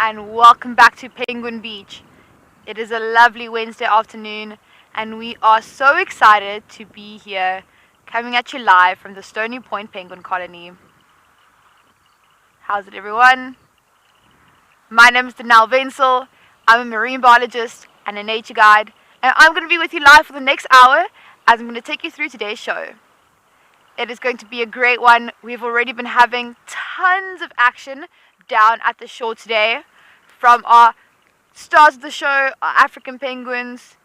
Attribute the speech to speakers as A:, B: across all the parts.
A: and welcome back to Penguin Beach. It is a lovely Wednesday afternoon, and we are so excited to be here, coming at you live from the Stony Point Penguin Colony. How's it, everyone? My name is Danelle Wenzel. I'm a marine biologist and a nature guide, and I'm going to be with you live for the next hour as I'm going to take you through today's show. It is going to be a great one. We've already been having tons of action down at the shore today, from our stars of the show, our African penguins,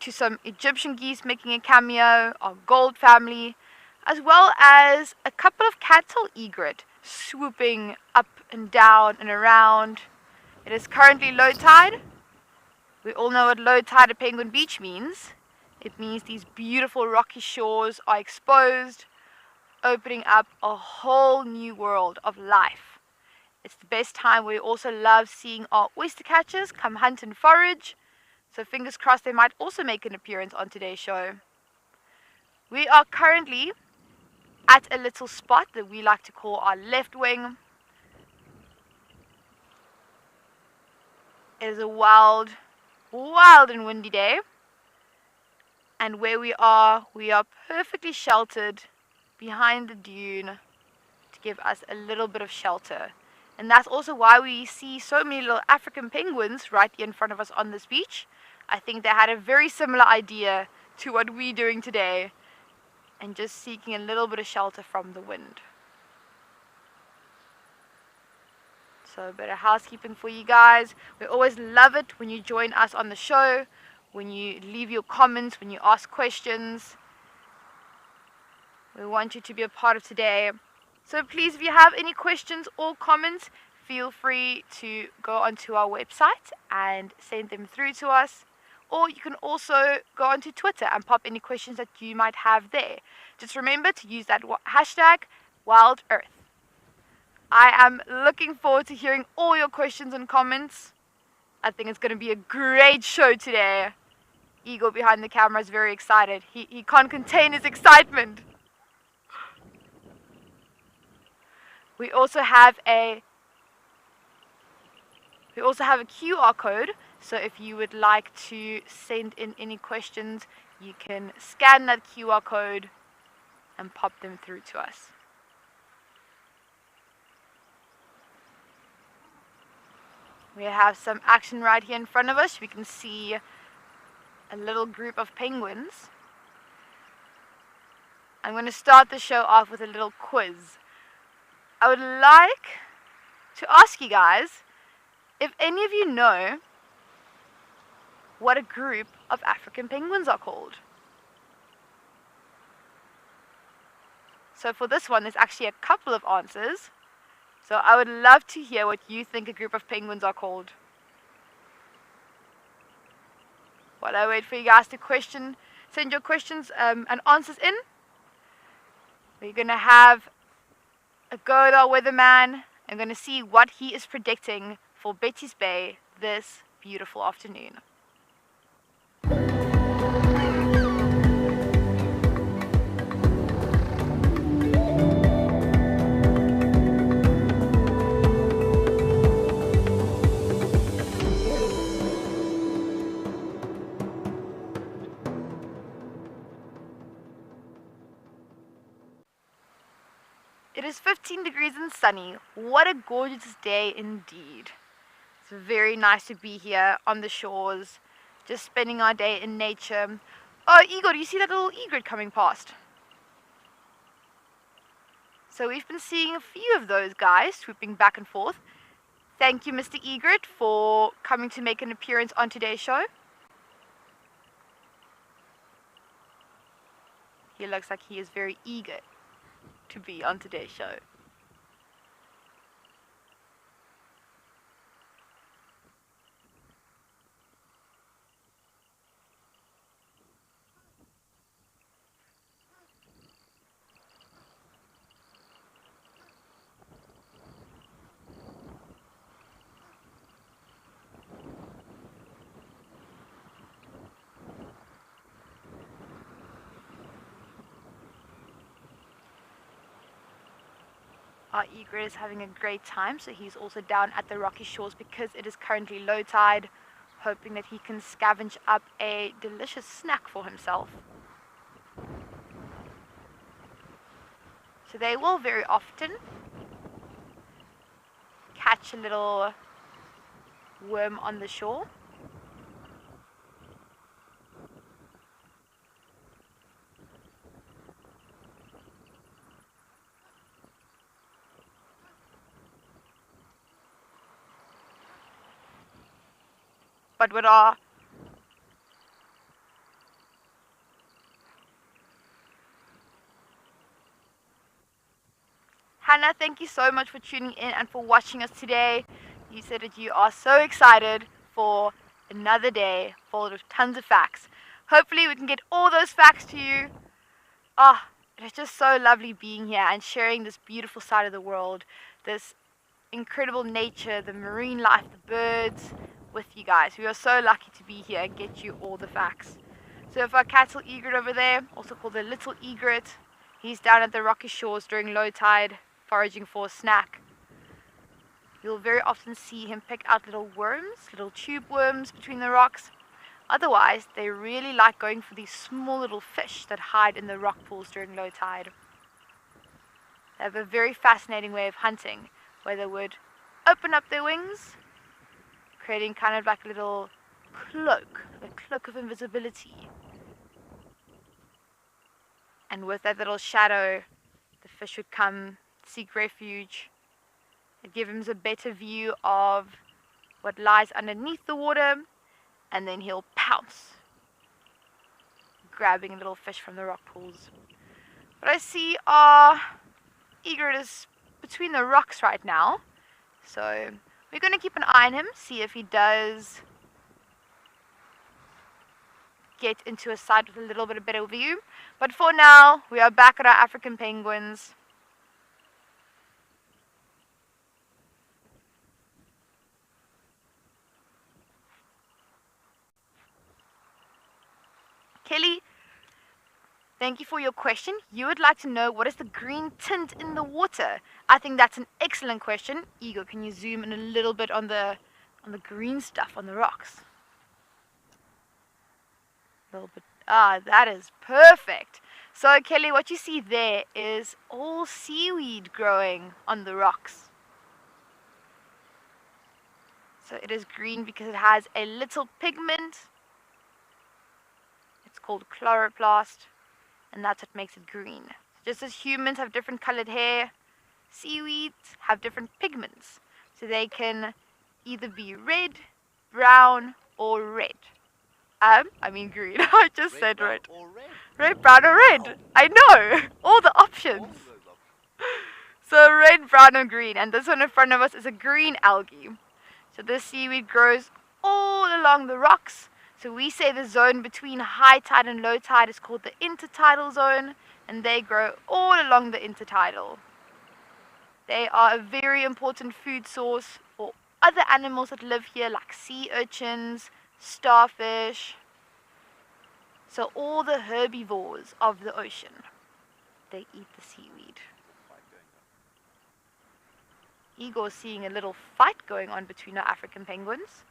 A: to some Egyptian geese making a cameo, our gold family, as well as a couple of cattle egret swooping up and down and around. It is currently low tide. We all know what low tide at Penguin Beach means. It means these beautiful rocky shores are exposed, opening up a whole new world of life. It's the best time. We also love seeing our oyster catchers come hunt and forage, so fingers crossed they might also make an appearance on today's show. We are currently at a little spot that we like to call our left wing. It is a wild and windy day, and where we are perfectly sheltered behind the dune to give us a little bit of shelter. And that's also why we see so many little African penguins right here in front of us on this beach. I think they had a very similar idea to what we're doing today, and just seeking a little bit of shelter from the wind. So a bit of housekeeping for you guys. We always love it when you join us on the show, when you leave your comments, when you ask questions. We want you to be a part of today. So please, if you have any questions or comments, feel free to go onto our website and send them through to us. Or you can also go onto Twitter and pop any questions that you might have there. Just remember to use that hashtag WildEarth. I am looking forward to hearing all your questions and comments. I think it's going to be a great show today. Eagle behind the camera is very excited. He can't contain his excitement. We also have a QR code, so if you would like to send in any questions, you can scan that QR code and pop them through to us. We have some action right here in front of us. We can see a little group of penguins. I'm going to start the show off with a little quiz. I would like to ask you guys if any of you know what a group of African penguins are called. So for this one, there's actually a couple of answers. So I would love to hear what you think a group of penguins are called. While I wait for you guys to send your questions and answers in, we're going to have a go at our weatherman. I'm going to see what he is predicting for Betty's Bay this beautiful afternoon. It is 15 degrees and sunny. What a gorgeous day indeed. It's very nice to be here on the shores, just spending our day in nature. Oh, Igor, do you see that little egret coming past? So we've been seeing a few of those guys swooping back and forth. Thank you, Mr. Egret, for coming to make an appearance on today's show. He looks like he is very eager to be on today's show. Our egret is having a great time, so he's also down at the rocky shores because it is currently low tide, hoping that he can scavenge up a delicious snack for himself. So they will very often catch a little worm on the shore. But with our Hannah, thank you so much for tuning in and for watching us today. You said that you are so excited for another day full of tons of facts. Hopefully we can get all those facts to you. It's just so lovely being here and sharing this beautiful side of the world, this incredible nature, the marine life, the birds with you guys. We are so lucky to be here and get you all the facts. So if our cattle egret over there, also called the little egret, he's down at the rocky shores during low tide, foraging for a snack. You'll very often see him pick out little worms, little tube worms between the rocks. Otherwise, they really like going for these small little fish that hide in the rock pools during low tide. They have a very fascinating way of hunting, where they would open up their wings, creating kind of like a little cloak, a cloak of invisibility. And with that little shadow, the fish would come, seek refuge. It gives him a better view of what lies underneath the water, and then he'll pounce, grabbing little fish from the rock pools. But I see our egret is between the rocks right now, so we're going to keep an eye on him, see if he does get into a site with a little bit of better view. But for now, we are back at our African penguins. Kelly, thank you for your question. You would like to know what is the green tint in the water. I think that's an excellent question. Igor, can you zoom in a little bit on the green stuff on the rocks? A little bit. That is perfect. So Kelly, what you see there is all seaweed growing on the rocks. So it is green because it has a little pigment. It's called chloroplast, and that's what makes it green. Just as humans have different colored hair, seaweeds have different pigments. So they can either be red, brown, or red. I mean green. I just said red. Red, brown, or red. Oh. I know. All the options. So red, brown, or green. And this one in front of us is a green algae. So this seaweed grows all along the rocks. So we say the zone between high tide and low tide is called the intertidal zone, and they grow all along the intertidal. They are a very important food source for other animals that live here, like sea urchins, starfish. So all the herbivores of the ocean, they eat the seaweed. Igor's seeing a little fight going on between our African penguins.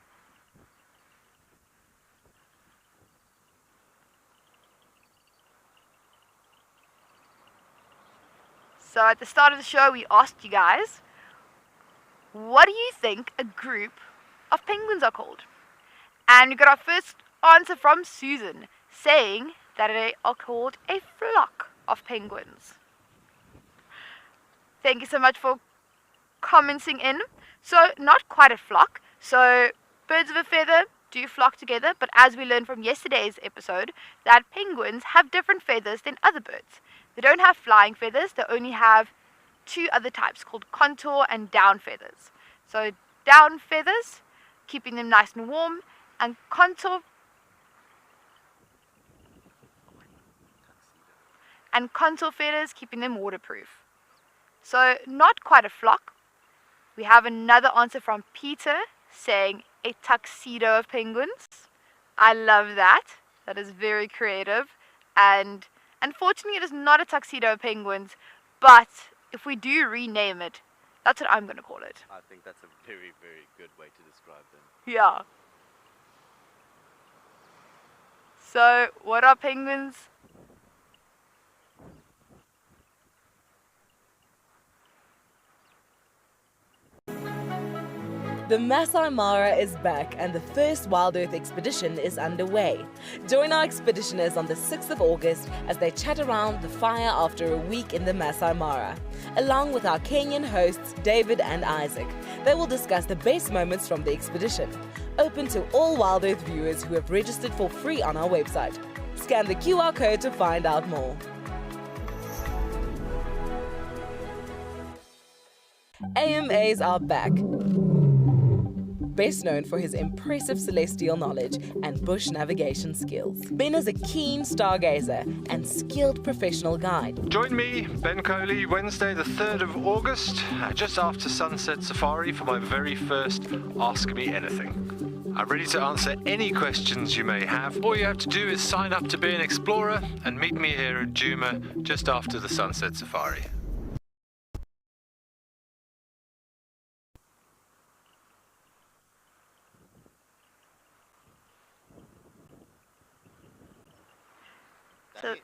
A: So at the start of the show, we asked you guys, what do you think a group of penguins are called? And we got our first answer from Susan, saying that they are called a flock of penguins. Thank you so much for commenting in. So not quite a flock. So birds of a feather do flock together, but as we learned from yesterday's episode, that penguins have different feathers than other birds. They don't have flying feathers, they only have two other types called contour and down feathers. So down feathers, keeping them nice and warm, and contour feathers, keeping them waterproof. So not quite a flock. We have another answer from Peter saying a tuxedo of penguins. I love that. That is very creative. And unfortunately, it is not a tuxedo of penguins, but if we do rename it, that's what I'm going to call it.
B: I think that's a very, very good way to describe them.
A: Yeah. So, what are penguins?
C: The Masai Mara is back and the first WildEarth expedition is underway. Join our expeditioners on the 6th of August as they chat around the fire after a week in the Masai Mara. Along with our Kenyan hosts David and Isaac, they will discuss the best moments from the expedition. Open to all WildEarth viewers who have registered for free on our website. Scan the QR code to find out more. AMAs are back. Best known for his impressive celestial knowledge and bush navigation skills. Ben is a keen stargazer and skilled professional guide.
D: Join me, Ben Coley, Wednesday the 3rd of August, just after Sunset Safari for my very first Ask Me Anything. I'm ready to answer any questions you may have. All you have to do is sign up to be an explorer and meet me here at Juma just after the Sunset Safari.
A: So,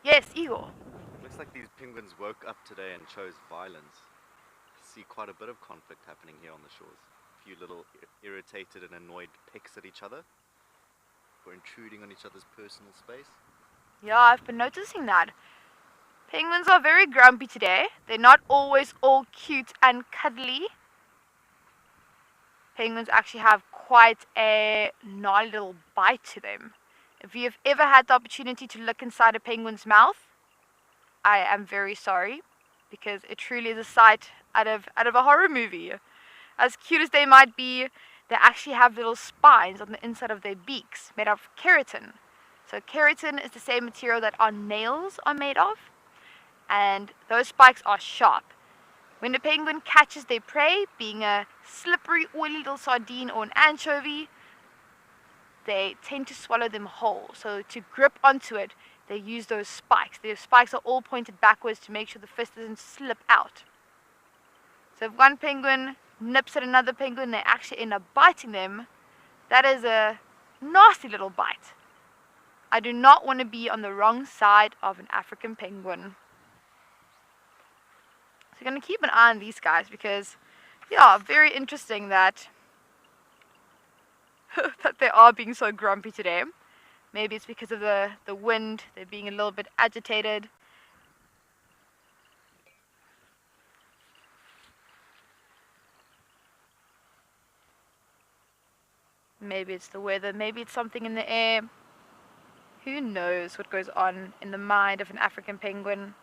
A: yes, Igor.
B: Looks like these penguins woke up today and chose violence. I see quite a bit of conflict happening here on the shores. A few little irritated and annoyed pecks at each other for intruding on each other's personal space.
A: Yeah, I've been noticing that. Penguins are very grumpy today. They're not always all cute and cuddly. Penguins actually have quite a gnarly little bite to them. If you've ever had the opportunity to look inside a penguin's mouth, I am very sorry, because it truly is a sight out of a horror movie. As cute as they might be, they actually have little spines on the inside of their beaks made of keratin. So keratin is the same material that our nails are made of, and those spikes are sharp. When a penguin catches their prey, being a slippery, oily little sardine or an anchovy, they tend to swallow them whole. So to grip onto it, they use those spikes. Their spikes are all pointed backwards to make sure the fist doesn't slip out. So if one penguin nips at another penguin, they actually end up biting them. That is a nasty little bite. I do not want to be on the wrong side of an African penguin. So I'm going to keep an eye on these guys because, yeah, very interesting that that they are being so grumpy today. Maybe it's because of the wind. They're being a little bit agitated. Maybe it's the weather. Maybe it's something in the air. Who knows what goes on in the mind of an African penguin?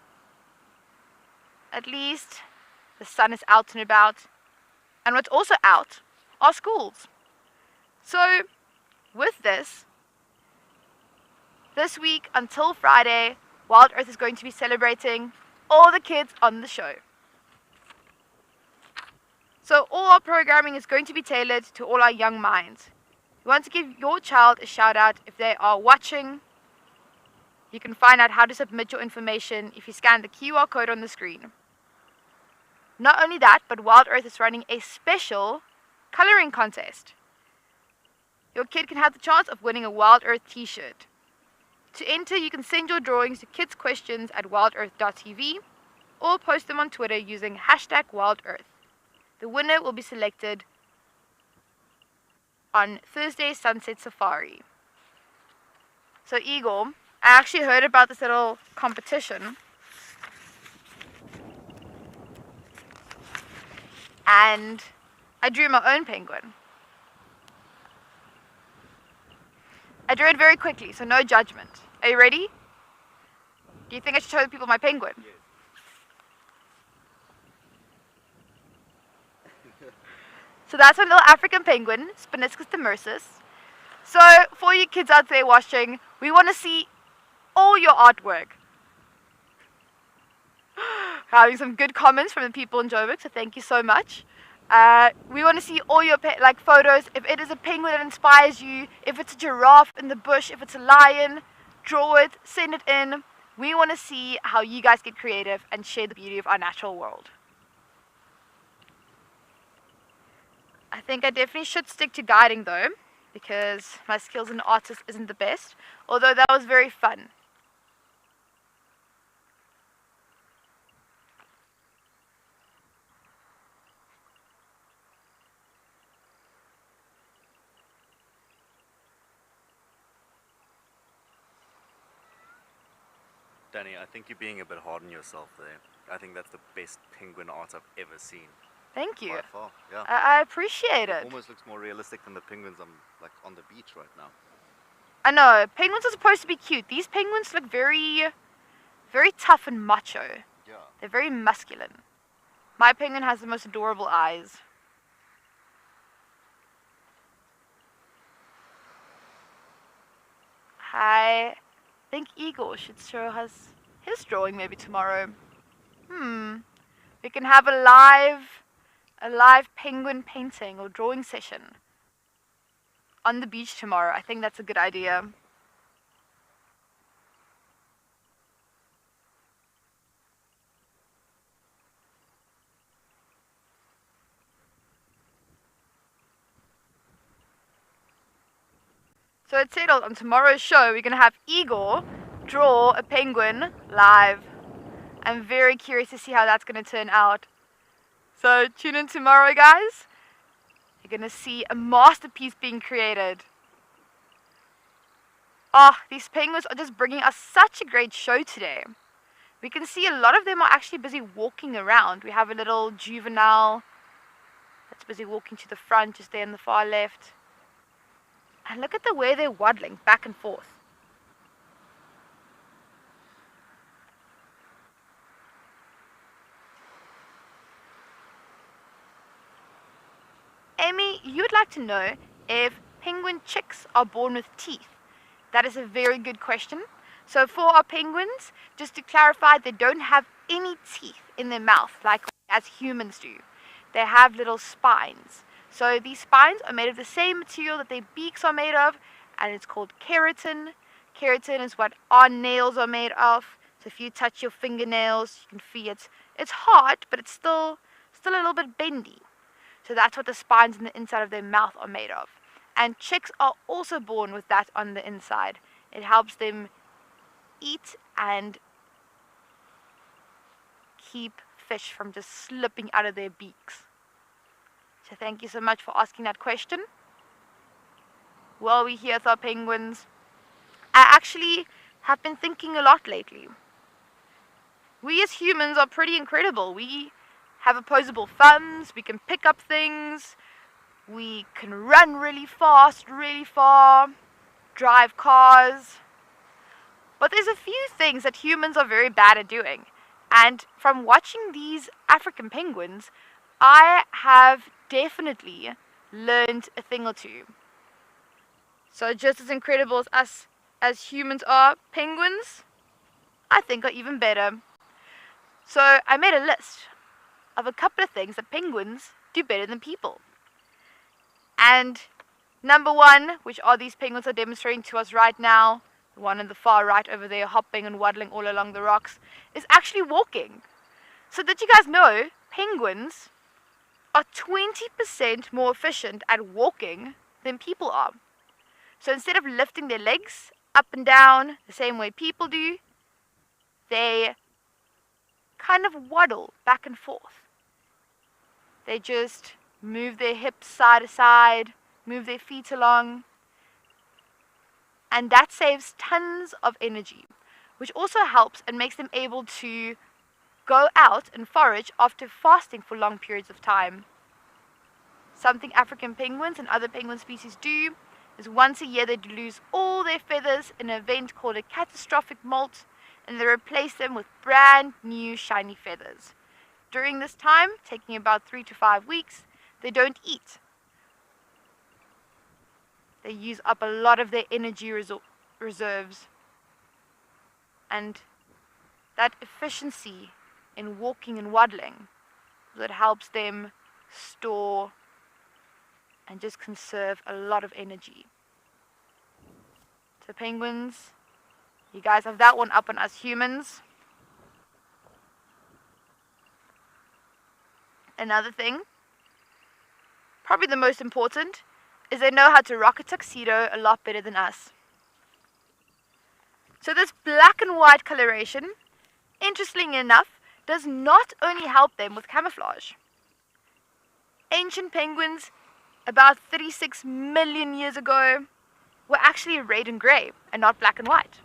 A: At least the sun is out and about. And what's also out are schools. So, with this week until Friday, WildEarth is going to be celebrating all the kids on the show. So all our programming is going to be tailored to all our young minds. We want to give your child a shout out if they are watching. You can find out how to submit your information if you scan the QR code on the screen. Not only that, but WildEarth is running a special coloring contest. Your kid can have the chance of winning a WildEarth t-shirt. To enter, you can send your drawings to kidsquestions@wildearth.tv or post them on Twitter using #WildEarth. The winner will be selected on Thursday's Sunset Safari. So Igor, I actually heard about this little competition. And I drew my own penguin. I drew it very quickly, so no judgment. Are you ready? Do you think I should show the people my penguin?
B: Yes.
A: So that's my little African penguin, Spiniscus demursus. So for you kids out there watching, we want to see all your artwork. Having some good comments from the people in Joburg, so thank you so much. We want to see all your photos. If it is a penguin that inspires you, if it's a giraffe in the bush, if it's a lion, draw it, send it in. We want to see how you guys get creative and share the beauty of our natural world. I think I definitely should stick to guiding though, because my skills as an artist isn't the best, although that was very fun.
B: Danny, I think you're being a bit hard on yourself there. I think that's the best penguin art I've ever seen.
A: Thank you.
B: By far, yeah.
A: I appreciate
B: It
A: it.
B: almost looks more realistic than the penguins I'm like on the beach right now.
A: I know, penguins are supposed to be cute. These penguins look very, very tough and macho.
B: Yeah.
A: They're very masculine. My penguin has the most adorable eyes. I think Igor should show us his drawing maybe tomorrow. We can have a live penguin painting or drawing session on the beach tomorrow. I think that's a good idea. So it's settled. On tomorrow's show, we're going to have Igor draw a penguin live. I'm very curious to see how that's going to turn out. So tune in tomorrow, guys. You're going to see a masterpiece being created. These penguins are just bringing us such a great show today. We can see a lot of them are actually busy walking around. We have a little juvenile that's busy walking to the front, just there in the far left. And look at the way they're waddling back and forth. Amy, you would like to know if penguin chicks are born with teeth. That is a very good question. So for our penguins, just to clarify, they don't have any teeth in their mouth like as humans do. They have little spines. So these spines are made of the same material that their beaks are made of, and it's called keratin. Keratin is what our nails are made of. So if you touch your fingernails, you can feel it's hard, but it's still a little bit bendy. So that's what the spines in the inside of their mouth are made of. And chicks are also born with that on the inside. It helps them eat and keep fish from just slipping out of their beaks. So thank you so much for asking that question. While we're here with our penguins, I actually have been thinking a lot lately. We as humans are pretty incredible. We have opposable thumbs, we can pick up things, we can run really fast, really far, drive cars. But there's a few things that humans are very bad at doing. And from watching these African penguins, I have definitely learned a thing or two. So just as incredible as us as humans are, penguins, I think are even better. So I made a list of a couple of things that penguins do better than people. And number one, which are these penguins are demonstrating to us right now, the one in the far right over there hopping and waddling all along the rocks, is actually walking. So did you guys know penguins are 20% more efficient at walking than people are? So instead of lifting their legs up and down the same way people do, they kind of waddle back and forth. They just move their hips side to side, move their feet along, and that saves tons of energy, which also helps and makes them able to go out and forage after fasting for long periods of time. Something African penguins and other penguin species do is once a year they lose all their feathers in an event called a catastrophic molt, and they replace them with brand new shiny feathers. During this time, taking about 3 to 5 weeks, they don't eat. They use up a lot of their energy reserves. And that efficiency in walking and waddling, that helps them store and just conserve a lot of energy. So penguins You guys have that one up on us humans. Another thing, probably the most important, is they know how to rock a tuxedo a lot better than us. So this black and white coloration, interestingly enough, does not only help them with camouflage. Ancient penguins, about 36 million years ago, were actually red and grey and not black and white.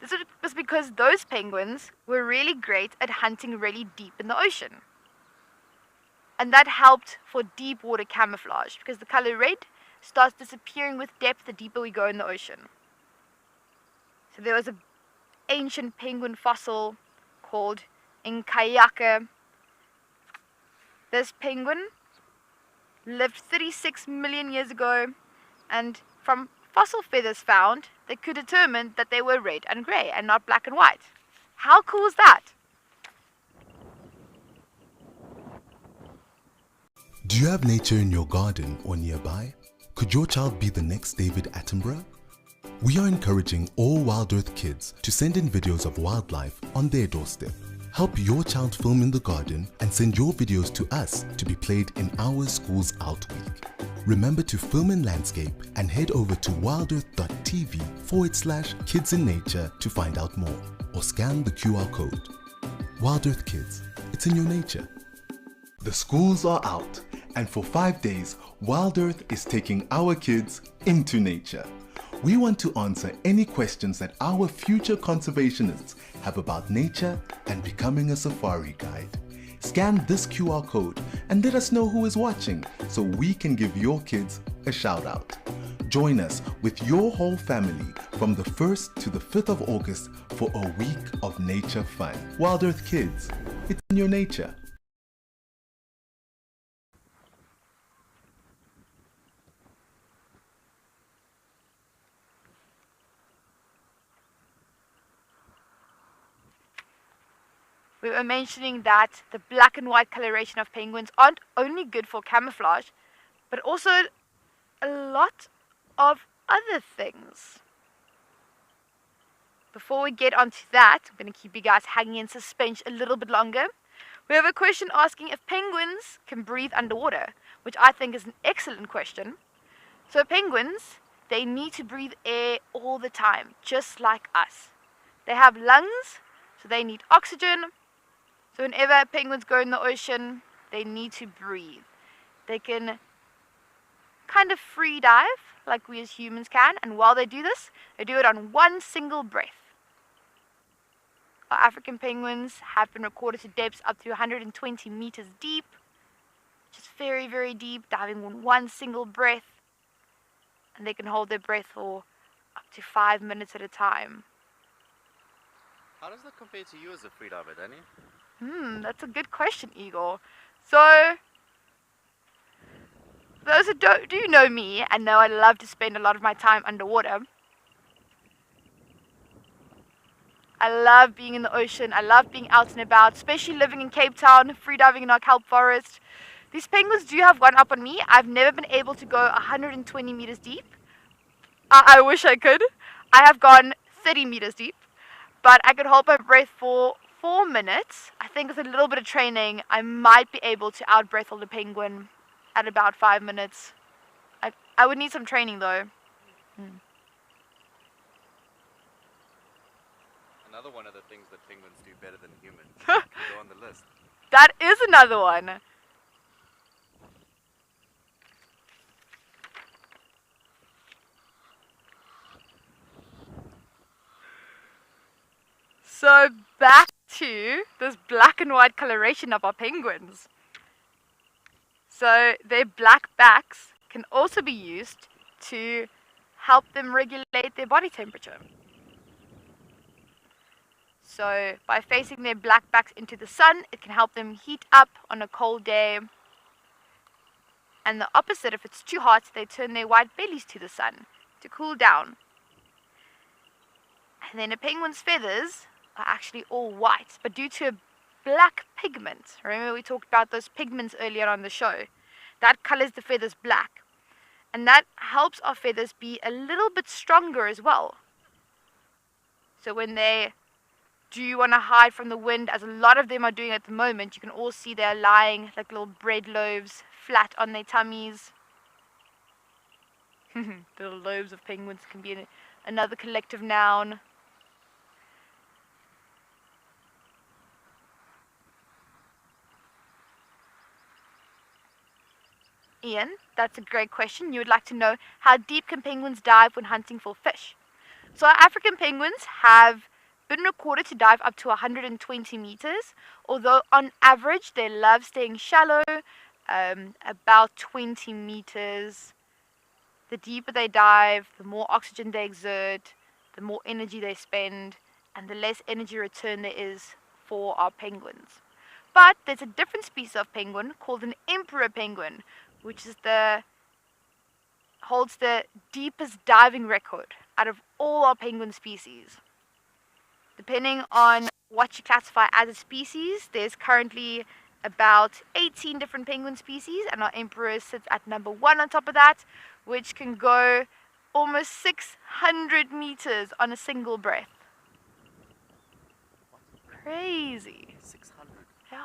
A: This was because those penguins were really great at hunting really deep in the ocean. And that helped for deep water camouflage because the color red starts disappearing with depth the deeper we go in the ocean. So there was an ancient penguin fossil called Nkayaka. This penguin lived 36 million years ago, and from fossil feathers found, they could determine that they were red and grey and not black and white. How cool is that?
E: Do you have nature in your garden or nearby? Could your child be the next David Attenborough? We are encouraging all WildEarth kids to send in videos of wildlife on their doorstep. Help your child film in the garden and send your videos to us to be played in our Schools Out Week. Remember to film in landscape and head over to wildearth.tv/kids in nature to find out more, or scan the QR code. WildEarth Kids, it's in your nature. The schools are out, and for 5 days, WildEarth is taking our kids into nature. We want to answer any questions that our future conservationists have about nature and becoming a safari guide. Scan this QR code and let us know who is watching so we can give your kids a shout out. Join us with your whole family from the 1st to the 5th of August for a week of nature fun. WildEarth Kids, it's in your nature.
A: We were mentioning that the black and white coloration of penguins aren't only good for camouflage, but also a lot of other things. Before we get onto that, I'm going to keep you guys hanging in suspense a little bit longer. We have a question asking if penguins can breathe underwater, which I think is an excellent question. So penguins, they need to breathe air all the time, just like us. They have lungs, so they need oxygen. So whenever penguins go in the ocean, they need to breathe. They can kind of free dive, like we as humans can, and while they do this, they do it on one single breath. Our African penguins have been recorded to depths up to 120 meters deep, which is very, very deep, diving on one single breath, and they can hold their breath for up to 5 minutes at a time.
B: How does that compare to you as a freediver, Danny?
A: That's a good question, Igor. So, those who do know me and know I love to spend a lot of my time underwater. I love being in the ocean. I love being out and about, especially living in Cape Town, freediving in our kelp forest. These penguins do have one up on me. I've never been able to go 120 meters deep. I wish I could. I have gone 30 meters deep, but I could hold my breath for 4 minutes. I think with a little bit of training, I might be able to out-breath hold a penguin at about 5 minutes. I would need some training though.
B: Another one of the things that penguins do better than humans. Go on the list.
A: That is another one. So back to this black and white coloration of our penguins. So their black backs can also be used to help them regulate their body temperature. So by facing their black backs into the sun, it can help them heat up on a cold day. And the opposite, if it's too hot, they turn their white bellies to the sun to cool down. And then a penguin's feathers are actually all white, but due to a black pigment, remember we talked about those pigments earlier on the show, that colors the feathers black. And that helps our feathers be a little bit stronger as well. So when they do want to hide from the wind, as a lot of them are doing at the moment, you can all see they're lying like little bread loaves flat on their tummies. The loaves of penguins can be another collective noun. Ian, that's a great question. You would like to know, how deep can penguins dive when hunting for fish? So our African penguins have been recorded to dive up to 120 meters, although on average they love staying shallow, about 20 meters. The deeper they dive, the more oxygen they exert, the more energy they spend, and the less energy return there is for our penguins. But there's a different species of penguin called an emperor penguin, which holds the deepest diving record out of all our penguin species. Depending on what you classify as a species, there's currently about 18 different penguin species, and our emperor sits at number 1 on top of that, which can go almost 600 meters on a single breath. Crazy.
B: 600.
A: Yeah.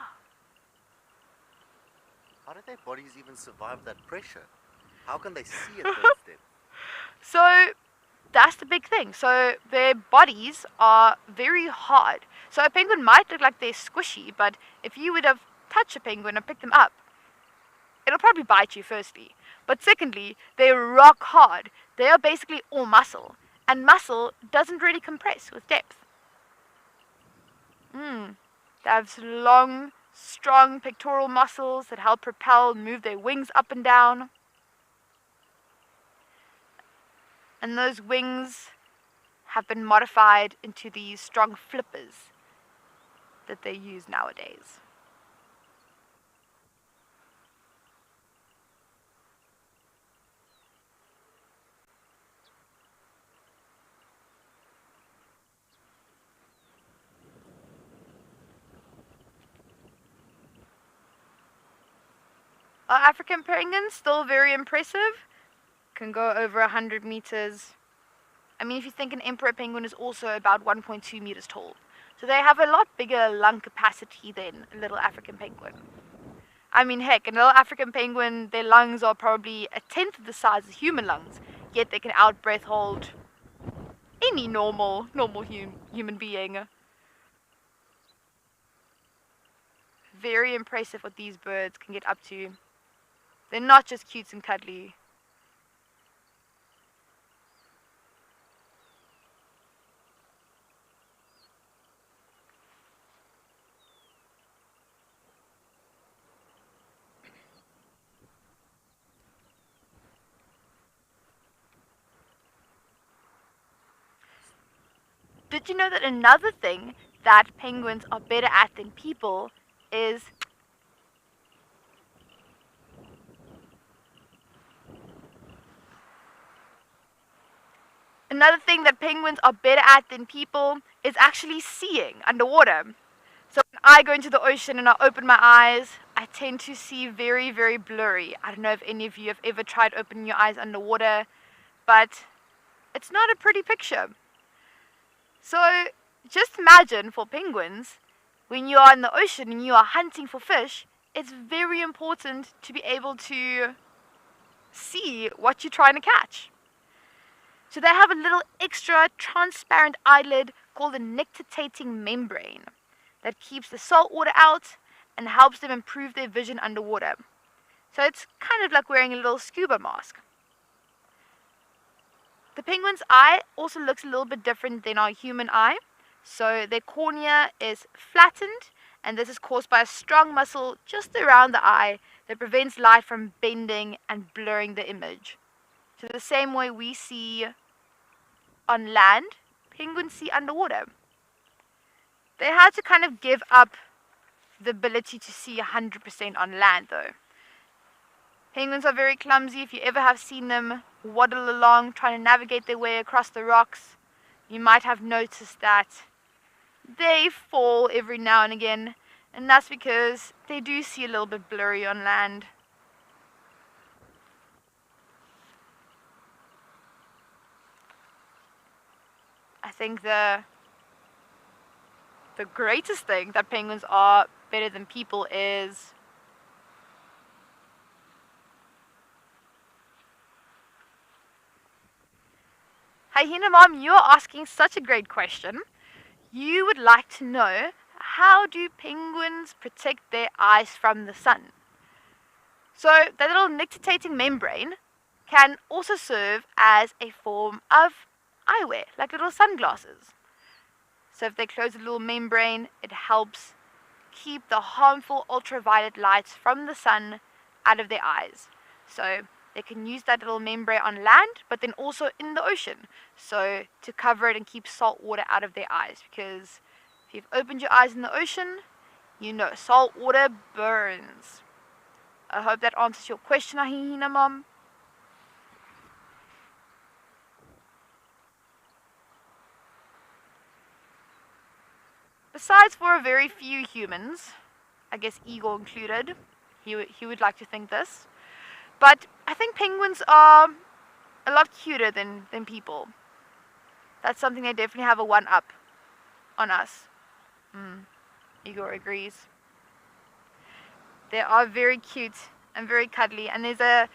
B: How do their bodies even survive that pressure? How can they see at those depths?
A: So that's the big thing. So their bodies are very hard. So a penguin might look like they're squishy, but if you would have touched a penguin and picked them up, it'll probably bite you firstly. But secondly, they're rock hard. They are basically all muscle. And muscle doesn't really compress with depth. They have long, strong pectoral muscles that help propel, move their wings up and down. And those wings have been modified into these strong flippers that they use nowadays. Our African penguins, still very impressive, can go over 100 meters. I mean, if you think an emperor penguin is also about 1.2 meters tall. So they have a lot bigger lung capacity than a little African penguin. I mean, heck, a little African penguin, their lungs are probably a tenth of the size of human lungs, yet they can out-breath hold any normal human being. Very impressive what these birds can get up to. They're not just cute and cuddly. Did you know that another thing that penguins are better at than people is actually seeing underwater. So when I go into the ocean and I open my eyes, I tend to see very, very blurry. I don't know if any of you have ever tried opening your eyes underwater, but it's not a pretty picture. So just imagine for penguins, when you are in the ocean and you are hunting for fish, it's very important to be able to see what you're trying to catch. So they have a little extra transparent eyelid called a nictitating membrane that keeps the salt water out and helps them improve their vision underwater. So it's kind of like wearing a little scuba mask. The penguin's eye also looks a little bit different than our human eye. So their cornea is flattened, and this is caused by a strong muscle just around the eye that prevents light from bending and blurring the image. So the same way we see on land, penguins see underwater. They had to kind of give up the ability to see 100% on land though. Penguins are very clumsy. If you ever have seen them waddle along trying to navigate their way across the rocks, you might have noticed that they fall every now and again, and that's because they do see a little bit blurry on land. I think the the greatest thing that penguins are better than people is Hyena Mom, you're asking such a great question. You would like to know, how do penguins protect their eyes from the sun? So that little nictitating membrane can also serve as a form of eyewear, like little sunglasses. So if they close the little membrane, it helps keep the harmful ultraviolet lights from the sun out of their eyes. So they can use that little membrane on land, but then also in the ocean. So to cover it and keep salt water out of their eyes. Because if you've opened your eyes in the ocean, you know salt water burns. I hope that answers your question, Hyena Mom. Besides for a very few humans, I guess Igor included, he would like to think this, but I think penguins are a lot cuter than people. That's something they definitely have a one-up on us. Igor agrees. They are very cute and very cuddly, and there's a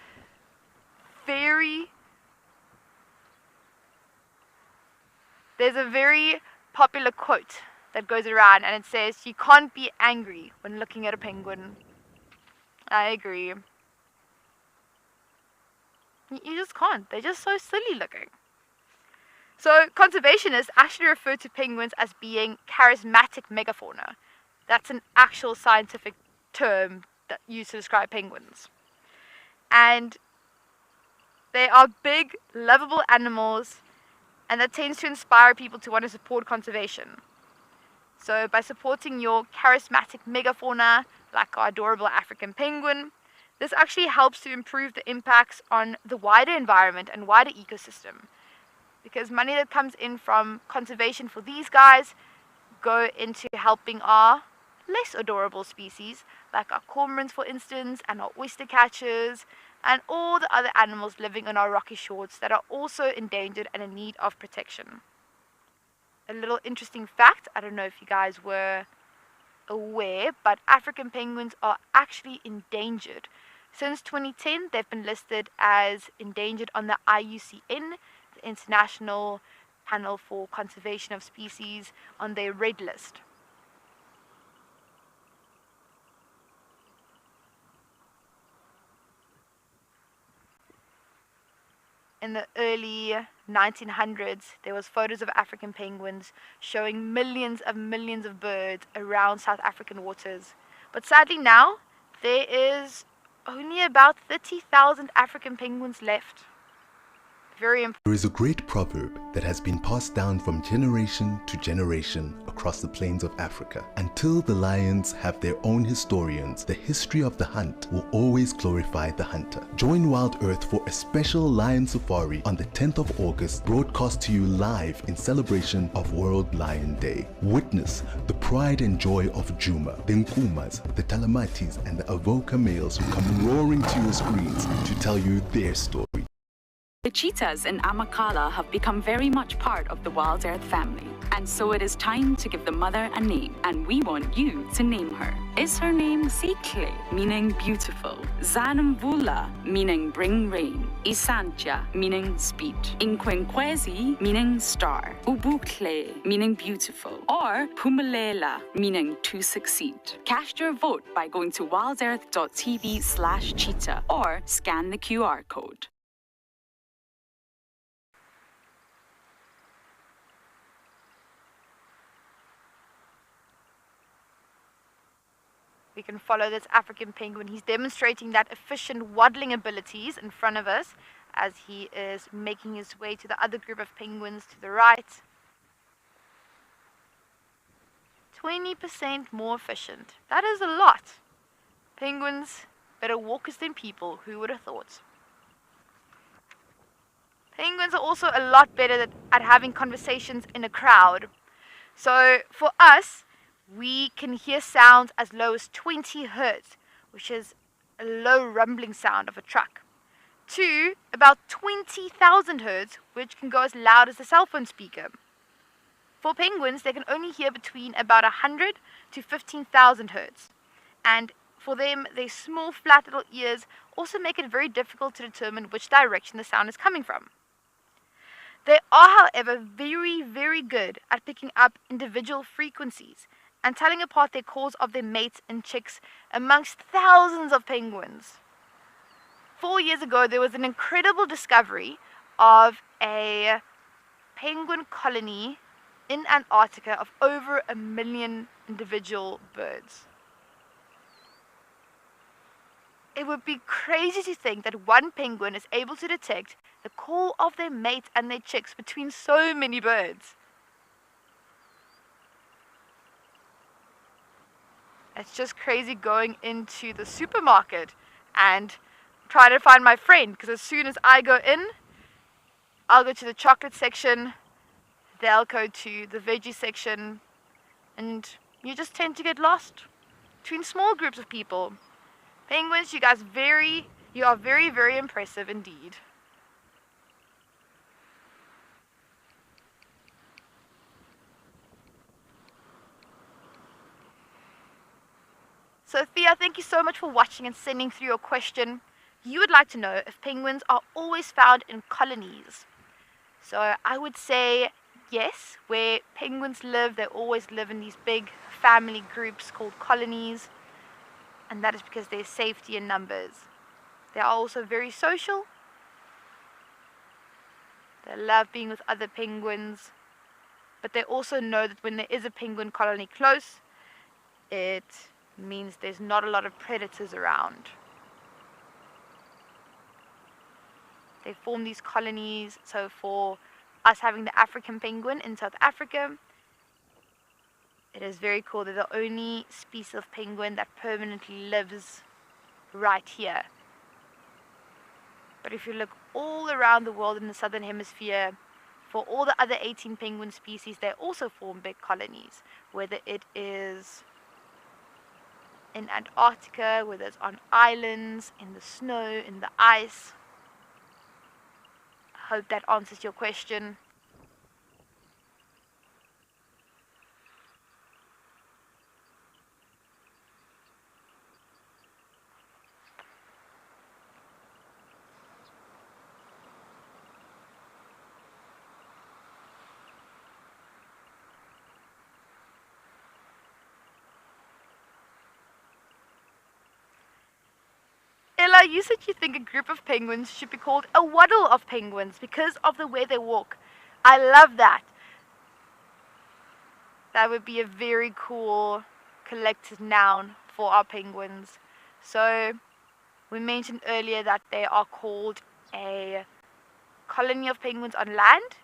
A: very popular quote that goes around, and it says, "You can't be angry when looking at a penguin." I agree. You just can't. They're just so silly looking. So conservationists actually refer to penguins as being charismatic megafauna. That's an actual scientific term that used to describe penguins. And they are big, lovable animals, and that tends to inspire people to want to support conservation. So by supporting your charismatic megafauna, like our adorable African penguin, this actually helps to improve the impacts on the wider environment and wider ecosystem. Because money that comes in from conservation for these guys go into helping our less adorable species, like our cormorants, for instance, and our oyster catchers, and all the other animals living on our rocky shores that are also endangered and in need of protection. A little interesting fact, I don't know if you guys were aware, but African penguins are actually endangered. Since 2010, they've been listed as endangered on the IUCN, the International Panel for Conservation of Species, on their red list. In the early 1900s, there was photos of African penguins showing millions of birds around South African waters. But sadly now, there is only about 30,000 African penguins left. Very important.
E: There is a great proverb that has been passed down from generation to generation across the plains of Africa. Until the lions have their own historians, the history of the hunt will always glorify the hunter. Join WildEarth for a special lion safari on the 10th of August, broadcast to you live in celebration of World Lion Day. Witness the pride and joy of Juma, the Nkumas, the Talamatis, and the Avoca males who come roaring to your screens to tell you their story.
F: The cheetahs in Amakala have become very much part of the WildEarth family, and so it is time to give the mother a name, and we want you to name her. Is her name Sikle, meaning beautiful, Zanamvula, meaning bring rain, Isantia, meaning speed, Inkwenkwezi, meaning star, Ubukle, meaning beautiful, or Pumalela, meaning to succeed? Cast your vote by going to wildearth.tv/cheetah or scan the QR code.
A: We can follow this African penguin. He's demonstrating that efficient waddling abilities in front of us as he is making his way to the other group of penguins to the right. 20% more efficient. That is a lot. Penguins better walkers than people, who would have thought? Penguins are also a lot better at having conversations in a crowd. So for us, we can hear sounds as low as 20 hertz, which is a low rumbling sound of a truck, to about 20,000 hertz, which can go as loud as a cell phone speaker. For penguins, they can only hear between about 100 to 15,000 hertz. And for them, their small, flat little ears also make it very difficult to determine which direction the sound is coming from. They are, however, very, very good at picking up individual frequencies and telling apart their calls of their mates and chicks amongst thousands of penguins. 4 years ago, there was an incredible discovery of a penguin colony in Antarctica of over 1 million individual birds. It would be crazy to think that one penguin is able to detect the call of their mates and their chicks between so many birds. It's just crazy going into the supermarket and trying to find my friend, because as soon as I go in, I'll go to the chocolate section, they'll go to the veggie section, and you just tend to get lost between small groups of people. Penguins, you are very, very impressive indeed. Sophia, thank you so much for watching and sending through your question. You would like to know if penguins are always found in colonies. So I would say yes, where penguins live, they always live in these big family groups called colonies. And that is because there's safety in numbers. They are also very social. They love being with other penguins. But they also know that when there is a penguin colony close, it means there's not a lot of predators around. They form these colonies. So for us having the African penguin in South Africa, it is very cool. They're the only species of penguin that permanently lives right here. But if you look all around the world in the southern hemisphere, for all the other 18 penguin species, they also form big colonies, whether it is in Antarctica, whether it's on islands, in the snow, in the ice. I hope that answers your question. Ella, you said you think a group of penguins should be called a waddle of penguins because of the way they walk. I love that. That would be a very cool collective noun for our penguins. So, we mentioned earlier that they are called a colony of penguins on land,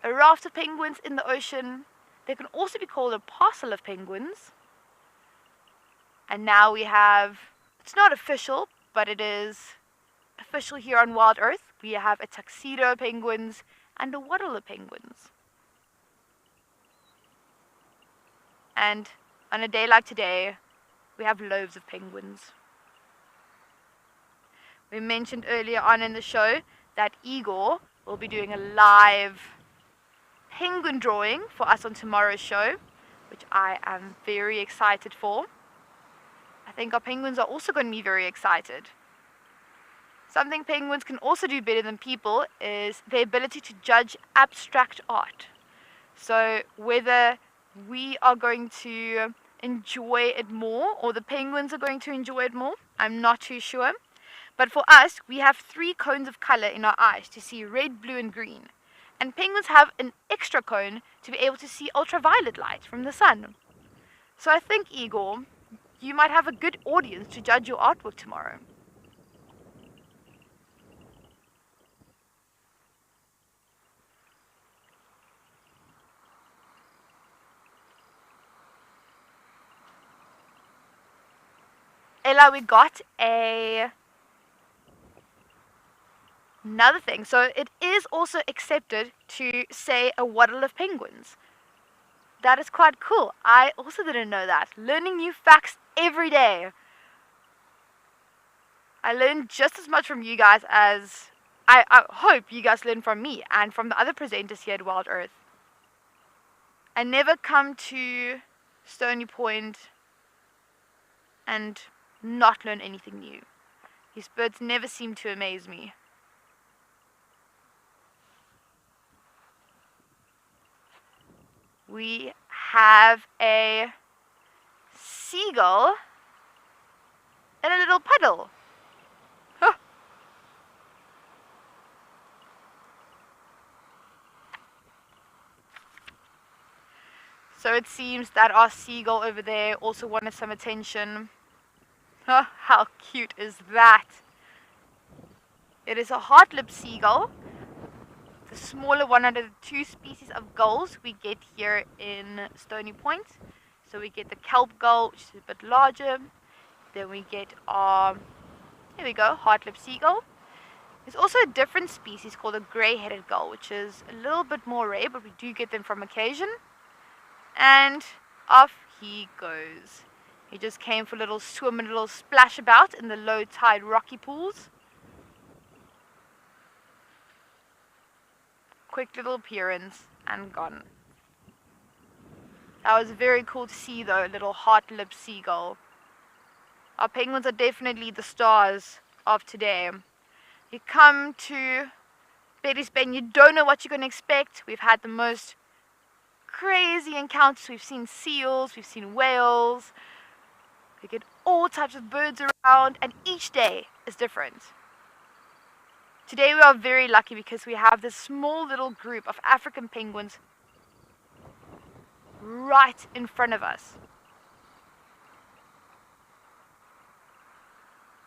A: a raft of penguins in the ocean. They can also be called a parcel of penguins. And now we have, it's not official, but it is official here on WildEarth. We have a tuxedo of penguins and a waddle of penguins. And on a day like today, we have loaves of penguins. We mentioned earlier on in the show that Igor will be doing a live penguin drawing for us on tomorrow's show, which I am very excited for. I think our penguins are also going to be very excited. Something penguins can also do better than people is their ability to judge abstract art. So whether we are going to enjoy it more or the penguins are going to enjoy it more, I'm not too sure. But for us, we have 3 cones of color in our eyes to see red, blue, and green. And penguins have an extra cone to be able to see ultraviolet light from the sun. So I think, Igor, you might have a good audience to judge your artwork tomorrow. Ella, we got another thing. So it is also accepted to say a waddle of penguins. That is quite cool. I also didn't know that. Learning new facts every day. I learned just as much from you guys as I hope you guys learn from me and from the other presenters here at WildEarth. I never come to Stony Point and not learn anything new. These birds never seem to amaze me. We have a seagull in a little puddle. Huh. So it seems that our seagull over there also wanted some attention. Huh, how cute is that? It is a heart-lipped seagull, the smaller one out of the two species of gulls we get here in Stony Point. So we get the kelp gull, which is a bit larger. Then we get our, here we go, heart-lipped seagull. There's also a different species called a grey-headed gull, which is a little bit more rare, but we do get them from occasion. And off he goes. He just came for a little swim and a little splash about in the low tide rocky pools. Quick little appearance and gone. That was very cool to see though, a little heart-lipped seagull. Our penguins are definitely the stars of today. You come to Betty's Bay and you don't know what you're going to expect. We've had the most crazy encounters. We've seen seals, we've seen whales. We get all types of birds around, and each day is different. Today we are very lucky because we have this small little group of African penguins right in front of us.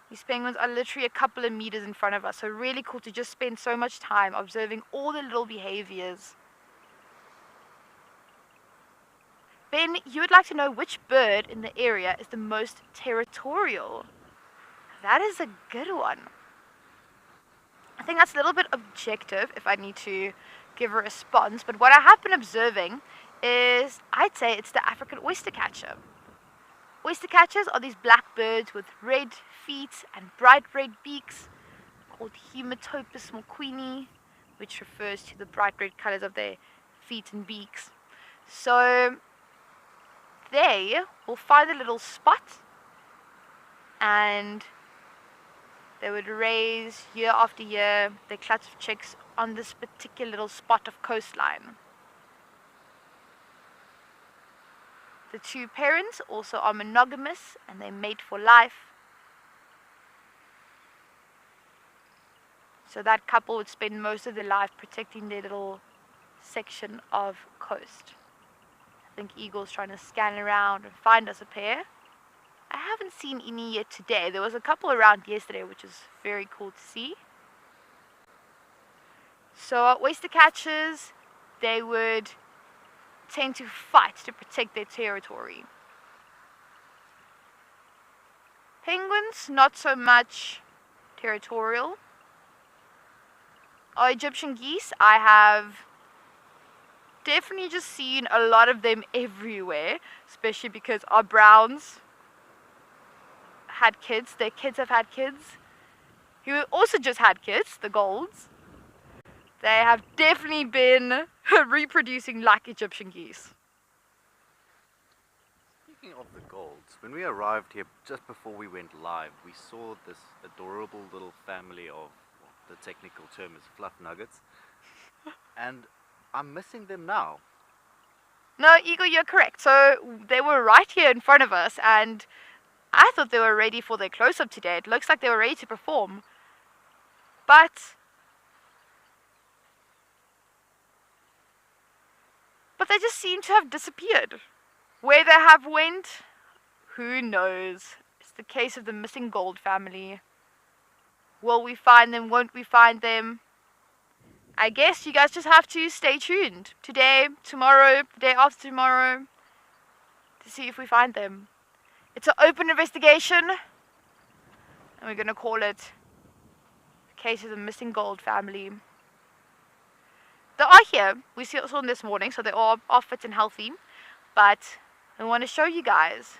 A: These penguins are literally a couple of meters in front of us, so really cool to just spend so much time observing all the little behaviors. Ben, you would like to know which bird in the area is the most territorial. That is a good one. I think that's a little bit objective if I need to give a response, but what I have been observing is, I'd say it's the African oystercatcher. Oystercatchers are these black birds with red feet and bright red beaks called Hematopus mulquini, which refers to the bright red colors of their feet and beaks. So they will find a little spot and they would raise year after year their clutch of chicks on this particular little spot of coastline. The two parents also are monogamous and they mate for life. So that couple would spend most of their life protecting their little section of coast. I think Eagle's trying to scan around and find us a pair. I haven't seen any yet today. There was a couple around yesterday, which is very cool to see. So our oyster catchers, they would tend to fight to protect their territory. Penguins, not so much territorial. Our Egyptian geese, I have definitely just seen a lot of them everywhere, especially because our browns had kids, their kids have had kids, who also just had kids, the golds. They have definitely been reproducing like Egyptian geese.
B: Speaking of the golds, when we arrived here just before we went live, we saw this adorable little family of, well, the technical term is fluff nuggets, and I'm missing them now.
A: No, Eagle, you're correct. So they were right here in front of us, and I thought they were ready for their close-up today. It looks like they were ready to perform. But they just seem to have disappeared. Where they have went, who knows? It's the case of the missing gold family. Will we find them? Won't we find them? I guess you guys just have to stay tuned. Today, tomorrow, the day after tomorrow, to see if we find them. It's an open investigation, and we're going to call it the case of the missing gold family. They are here. We saw them this morning, so they are fit and healthy. But I want to show you guys.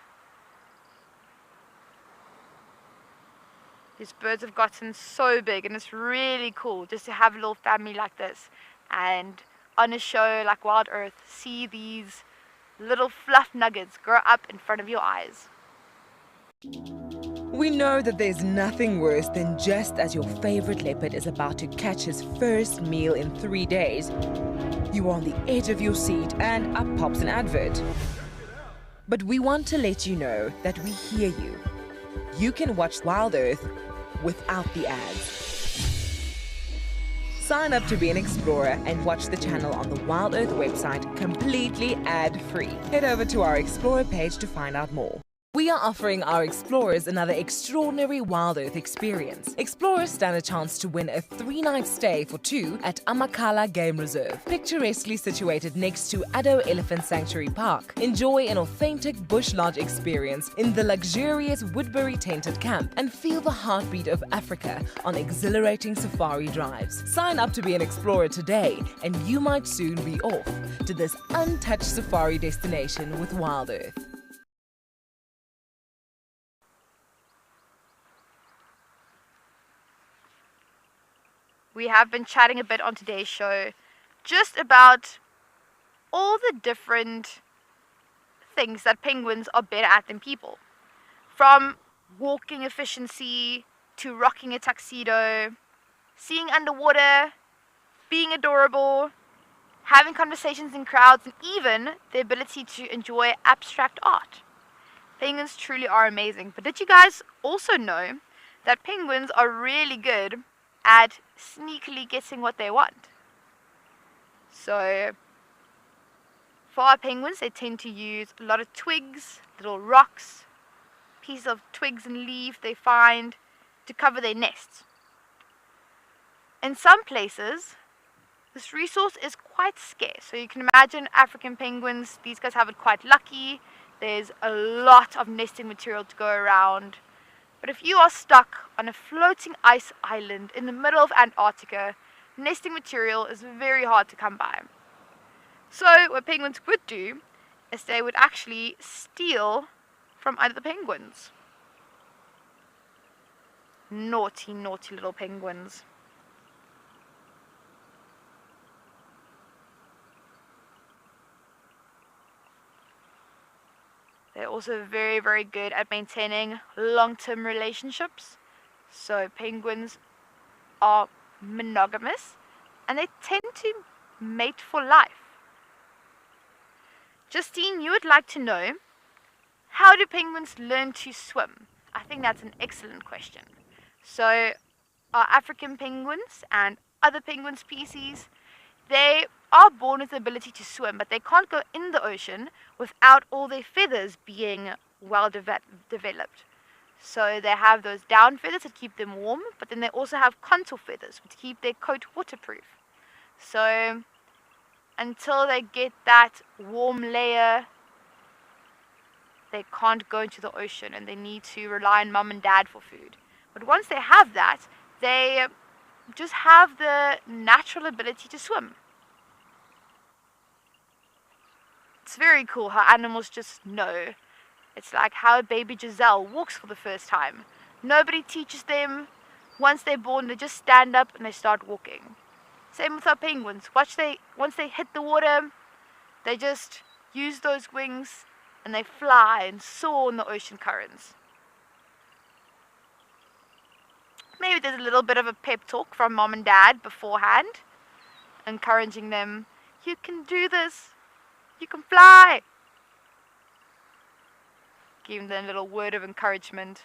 A: These birds have gotten so big, and it's really cool just to have a little family like this. And on a show like WildEarth see these little fluff nuggets grow up in front of your eyes.
C: We know that there's nothing worse than just as your favorite leopard is about to catch his first meal in 3 days, you are on the edge of your seat and up pops an advert. But we want to let you know that we hear you. You can watch WildEarth without the ads. Sign up to be an explorer and watch the channel on the WildEarth website completely ad-free. Head over to our Explorer page to find out more. We are offering our explorers another extraordinary WildEarth experience. Explorers stand a chance to win a 3-night stay for 2 at Amakhala Game Reserve, picturesquely situated next to Addo Elephant Sanctuary Park. Enjoy an authentic bush lodge experience in the luxurious Woodbury tented camp and feel the heartbeat of Africa on exhilarating safari drives. Sign up to be an explorer today and you might soon be off to this untouched safari destination with WildEarth.
A: We have been chatting a bit on today's show just about all the different things that penguins are better at than people. From walking efficiency to rocking a tuxedo, seeing underwater, being adorable, having conversations in crowds, and even the ability to enjoy abstract art. Penguins truly are amazing. But did you guys also know that penguins are really good at sneakily getting what they want? So for our penguins, they tend to use a lot of twigs, little rocks, pieces of twigs and leaf they find to cover their nests. In some places, this resource is quite scarce. So you can imagine African penguins, these guys have it quite lucky. There's a lot of nesting material to go around. But if you are stuck on a floating ice island in the middle of Antarctica, nesting material is very hard to come by. So what penguins would do is they would actually steal from other penguins. Naughty, naughty little penguins. They're also very, very good at maintaining long-term relationships. So penguins are monogamous and they tend to mate for life. Justine, you would like to know, how do penguins learn to swim? I think that's an excellent question. So our African penguins and other penguin species, they are born with the ability to swim, but they can't go in the ocean without all their feathers being well developed. So they have those down feathers that keep them warm, but then they also have contour feathers which keep their coat waterproof. So until they get that warm layer, they can't go into the ocean and they need to rely on mum and dad for food. But once they have that, they just have the natural ability to swim. It's very cool how animals just know. It's like how a baby Giselle walks for the first time. Nobody teaches them. Once they're born, they just stand up and they start walking. Same with our penguins. Once they hit the water, they just use those wings and they fly and soar in the ocean currents. Maybe there's a little bit of a pep talk from mom and dad beforehand, encouraging them, you can do this. You can fly. Give them a little word of encouragement.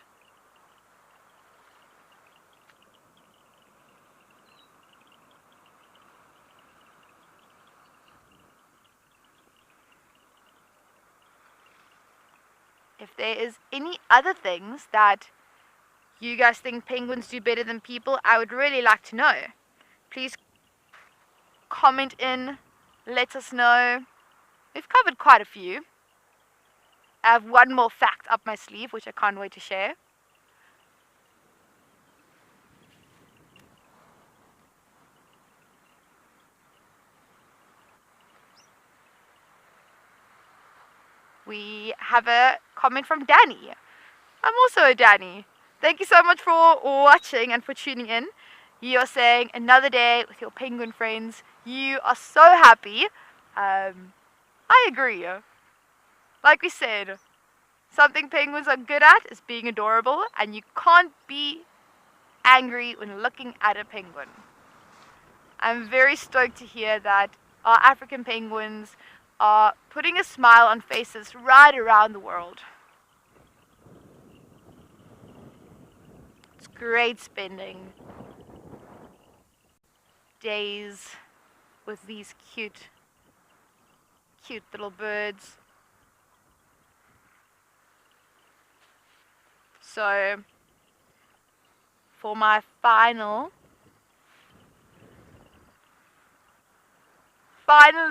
A: If there is any other things that you guys think penguins do better than people, I would really like to know. Please comment in, let us know. We've covered quite a few. I have one more fact up my sleeve, which I can't wait to share. We have a comment from Danny. I'm also a Danny. Thank you so much for watching and for tuning in. You're saying another day with your penguin friends. you are so happy. I agree. Like we said, something penguins are good at is being adorable, and you can't be angry when looking at a penguin. I'm very stoked to hear that our African penguins are putting a smile on faces right around the world. It's great spending days with these cute little birds. So, for my final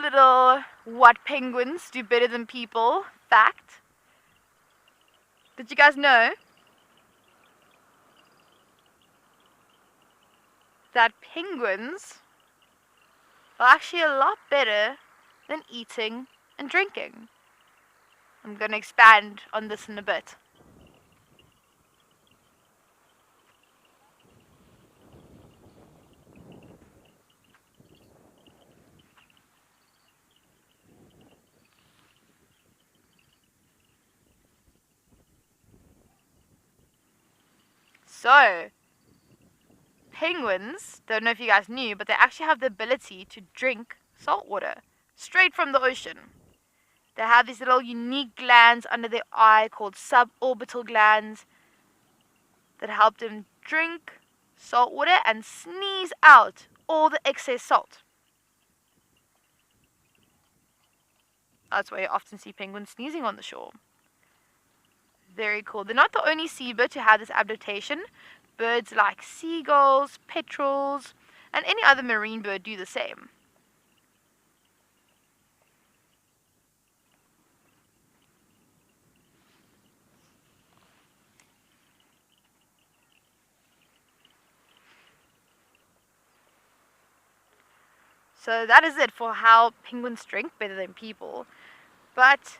A: little what penguins do better than people fact. Did you guys know that penguins are actually a lot better than eating and drinking? I'm going to expand on this in a bit. So, penguins, don't know if you guys knew, but they actually have the ability to drink salt water straight from the ocean. They have these little unique glands under their eye called suborbital glands that help them drink salt water and sneeze out all the excess salt. That's why you often see penguins sneezing on the shore. Very cool. They're not the only seabird to have this adaptation. Birds like seagulls, petrels, and any other marine bird do the same. So that is it for how penguins drink better than people. But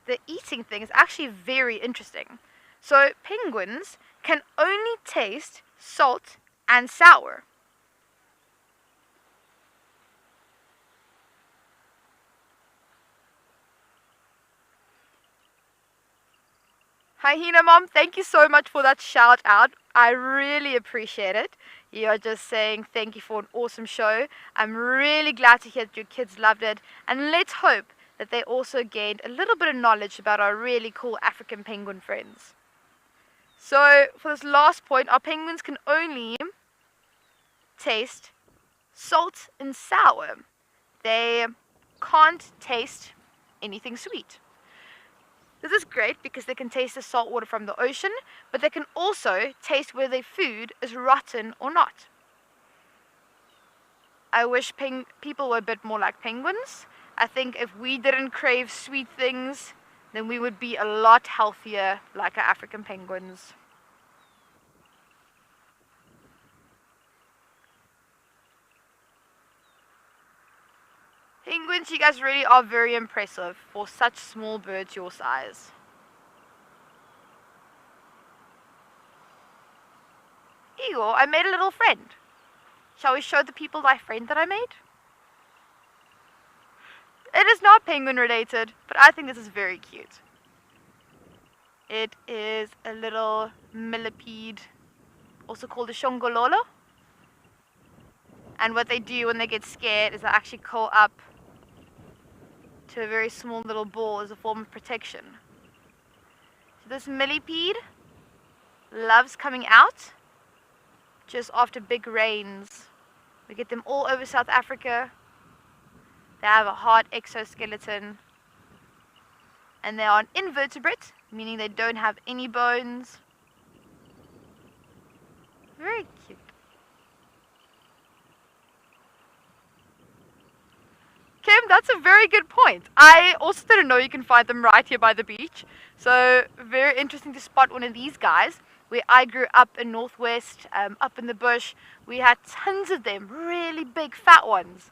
A: the eating thing is actually very interesting. So penguins can only taste salt and sour. Hi Hina Mom, thank you so much for that shout out. I really appreciate it. You are just saying thank you for an awesome show. I'm really glad to hear that your kids loved it, and let's hope that they also gained a little bit of knowledge about our really cool African penguin friends. So for this last point, our penguins can only taste salt and sour. They can't taste anything sweet. This is great because they can taste the salt water from the ocean, but they can also taste whether their food is rotten or not. I wish people were a bit more like penguins. I think if we didn't crave sweet things, then we would be a lot healthier like our African penguins. Penguins, you guys really are very impressive for such small birds your size. Igor, I made a little friend. Shall we show the people my friend that I made? It is not penguin related, but I think this is very cute. It is a little millipede, also called a shongololo. And what they do when they get scared is they actually curl up to a very small little ball as a form of protection. So this millipede loves coming out just after big rains. We get them all over South Africa. They have a hard exoskeleton. And they are an invertebrate, meaning they don't have any bones. Very cute. Kim, that's a very good point. I also didn't know you can find them right here by the beach. So very interesting to spot one of these guys. Where I grew up in Northwest, up in the bush, we had tons of them, really big fat ones.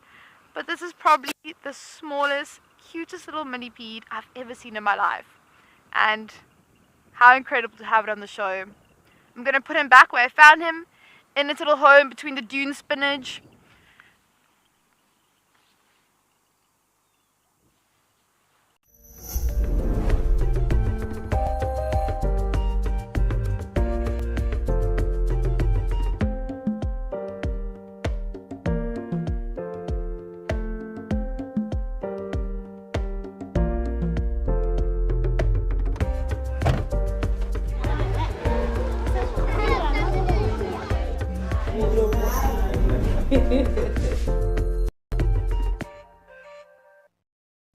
A: But this is probably the smallest, cutest little millipede I've ever seen in my life. And how incredible to have it on the show. I'm going to put him back where I found him, in its little home between the dune spinach.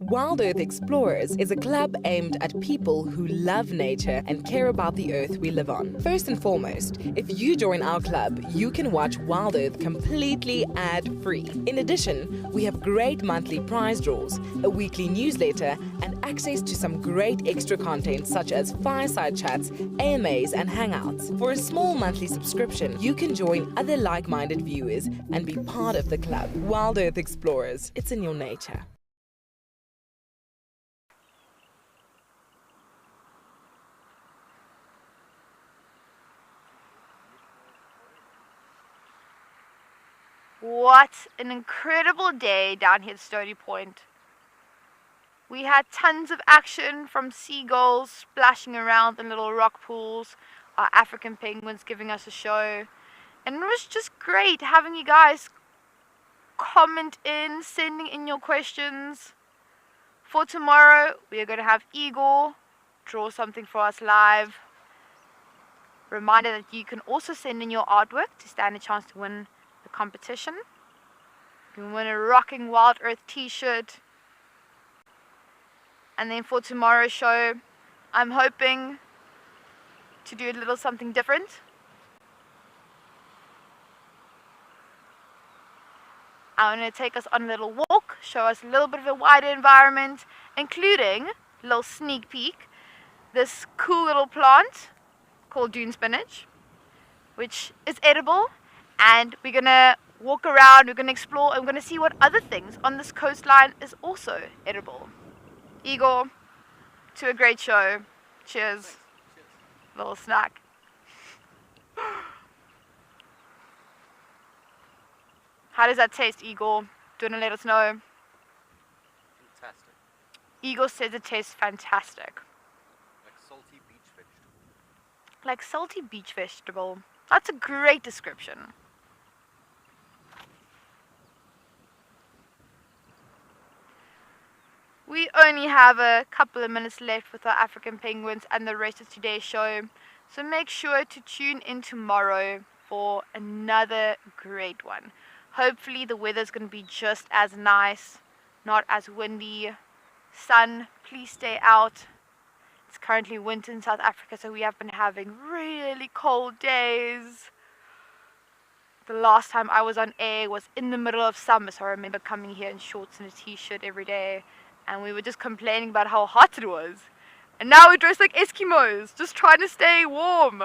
C: WildEarth Explorers is a club aimed at people who love nature and care about the earth we live on. First and foremost, if you join our club, you can watch WildEarth completely ad-free. In addition, we have great monthly prize draws, a weekly newsletter, and access to some great extra content such as fireside chats, AMAs, and hangouts. For a small monthly subscription, you can join other like-minded viewers and be part of the club. WildEarth Explorers, it's in your nature.
A: What an incredible day down here at Stony Point. We had tons of action, from seagulls splashing around in little rock pools, our African penguins giving us a show, and it was just great having you guys comment in, sending in your questions. For tomorrow, we are going to have Igor draw something for us live. Reminder that you can also send in your artwork to stand a chance to win the competition. You can win a rocking WildEarth t-shirt. And then for tomorrow's show, I'm hoping to do a little something different. I'm going to take us on a little walk, show us a little bit of a wider environment, including a little sneak peek, this cool little plant called dune spinach, which is edible, and we're going to walk around, we're going to explore, and we're going to see what other things on this coastline is also edible. Igor, to a great show. Cheers. Little snack. How does that taste, Igor? Do you want to let us know?
B: Fantastic.
A: Igor says it tastes fantastic.
B: Like salty beach vegetable.
A: Like salty beach vegetable. That's a great description. We only have a couple of minutes left with our African penguins and the rest of today's show, so make sure to tune in tomorrow for another great one. Hopefully the weather's going to be just as nice, not as windy. Sun, please stay out. It's currently winter in South Africa, so we have been having really cold days. The last time I was on air was in the middle of summer, so I remember coming here in shorts and a t-shirt every day, and we were just complaining about how hot it was. And now we're dressed like Eskimos, just trying to stay warm.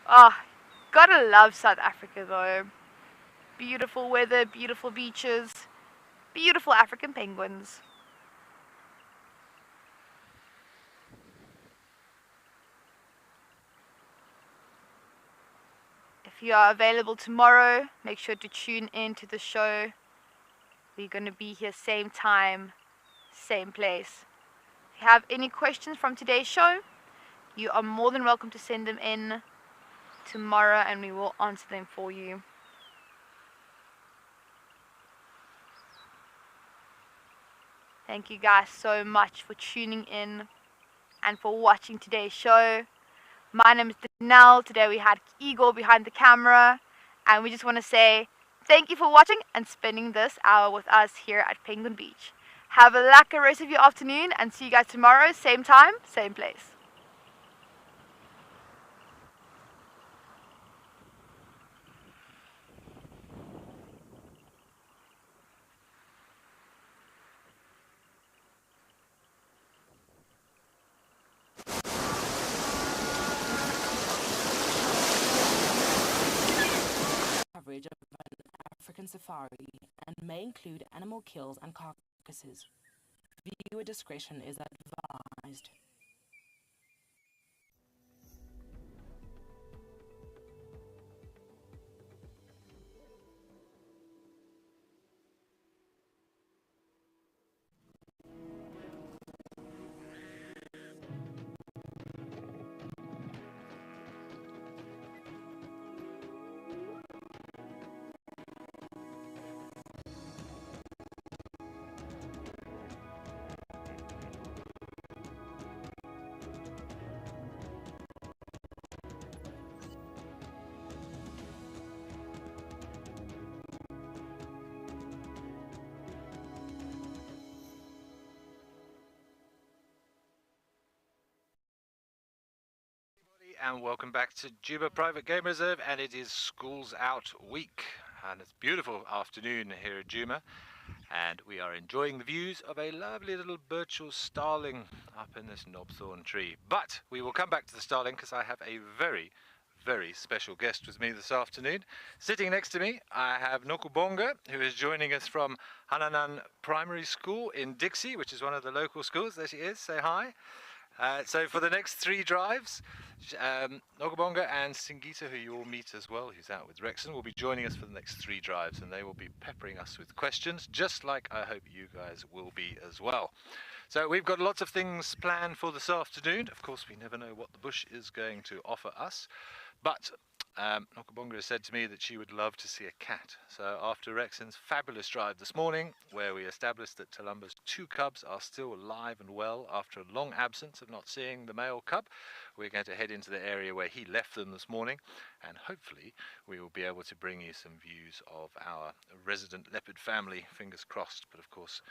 A: Gotta love South Africa though. Beautiful weather, beautiful beaches, beautiful African penguins. If you are available tomorrow, make sure to tune in to the show. We're going to be here same time, same place. If you have any questions from today's show, you are more than welcome to send them in tomorrow and we will answer them for you. Thank you guys so much for tuning in and for watching today's show. My name is Danelle. Today we had Igor behind the camera, and we just want to say thank you for watching and spending this hour with us here at Penguin Beach. Have a lekker rest of your afternoon and see you guys tomorrow, same time, same place.
C: Coverage of an African safari and may include animal kills and carcasses. Viewer discretion is advised.
D: and welcome back to Juba Private Game Reserve, and it is Schools Out week, and it's a beautiful afternoon here at Juba, and we are enjoying the views of a lovely little birchal starling up in this knobthorn tree. But we will come back to the starling because I have a very special guest with me this afternoon. Sitting next to me, I have Nokubonga, who is joining us from Hananan Primary School in Dixie, which is one of the local schools. There she is. Say hi. So for the next 3 drives, Nokubonga and Singita, who you will meet as well, who's out with Rexon, will be joining us for the next 3 drives, and they will be peppering us with questions, just like I hope you guys will be as well. So we've got lots of things planned for this afternoon. Of course, we never know what the bush is going to offer us, but Nokubonga has said to me that she would love to see a cat. So after Rexon's fabulous drive this morning, where we established that Talumba's 2 cubs are still alive and well after a long absence of not seeing the male cub, we're going to head into the area where he left them this morning, and hopefully we will be able to bring you some views of our resident leopard family, fingers crossed. But of course,